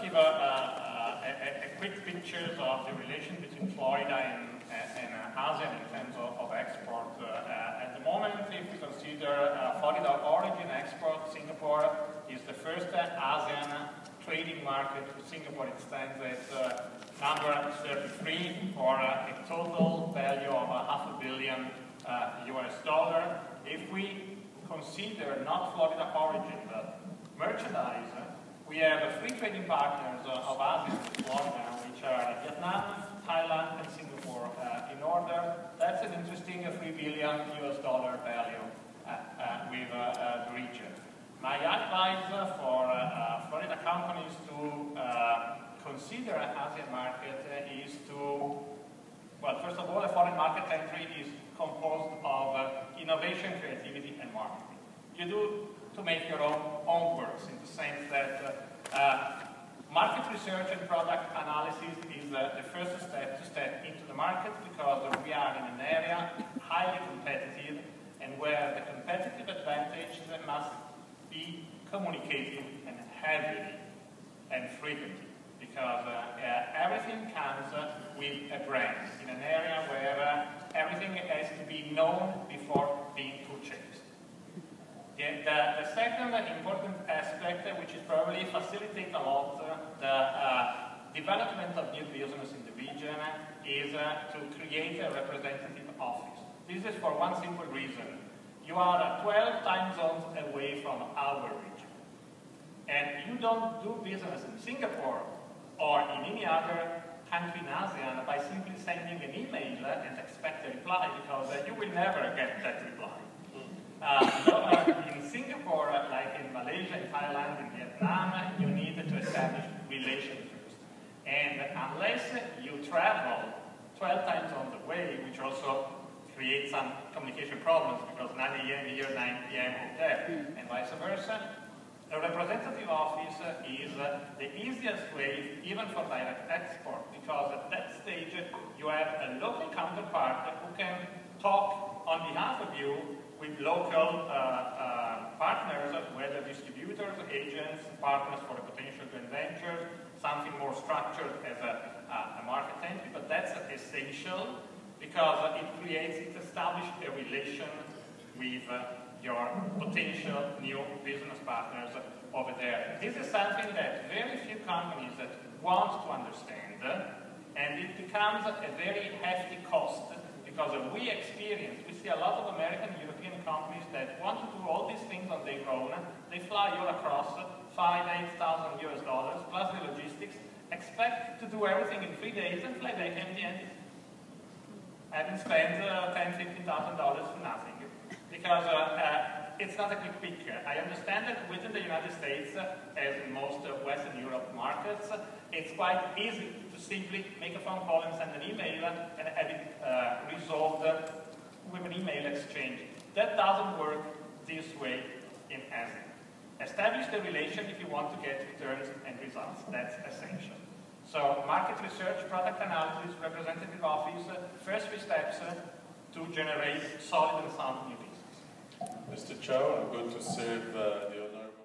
give a quick picture of the relation between Florida and ASEAN in terms of export. At the moment, if we consider Florida origin export, Singapore is the first ASEAN trading market. Singapore it stands at number 33 for a total value of $500 million US. If we consider not Florida origin but merchandise, we have three trading partners of ASEAN with Florida, which are Vietnam, Thailand, and Singapore in order. That's an interesting $3 billion US value with the region. My advice for Florida companies to consider an ASEAN market is to, well, first of all, a foreign market entry is composed of innovation, creativity, and marketing. You do to make your own works in the sense that market research and product analysis is the first step to step into the market, because we are in an area highly competitive and where the competitive advantage must be communicated and heavily and frequently, because everything comes with a brand in an area where everything has to be known before being purchased. The second important aspect, which is probably facilitate a lot the development of new business in the region, is to create a representative office. This is for one simple reason. You are 12 time zones away from our region. And you don't do business in Singapore or in any other country in ASEAN by simply sending an email and expect a reply, because you will never get that reply. In Singapore, like in Malaysia, in Thailand, in Vietnam, you need to establish relations first. And unless you travel 12 times on the way, which also creates some communication problems, because 9 a.m. here, 9 p.m. there, and vice versa, a representative office is the easiest way, even for direct export, because at that stage you have a local counterpart who can talk on behalf of you with local partners, whether distributors, agents, partners for a potential joint venture, something more structured as a market entry, but that's essential because it establishes a relation with your potential new business partners over there. This is something that very few companies that want to understand, and it becomes a very hefty cost, because we see a lot of American and European companies that want to do all these things on their own. They fly all across, $5,000–8,000 US, plus the logistics, expect to do everything in 3 days and fly back empty-handed. Having spent $10–15,000 for nothing. Because it's not a quick pick. I understand that within the United States, as in most Western Europe markets, it's quite easy to simply make a phone call and send an email and have it resolved with an email exchange. That doesn't work this way in ASEAN. Establish the relation if you want to get returns and results. That's essential. So market research, product analysis, representative office, first 3 steps to generate solid and sound new business. Mr. Chow, I'm going to serve the honorable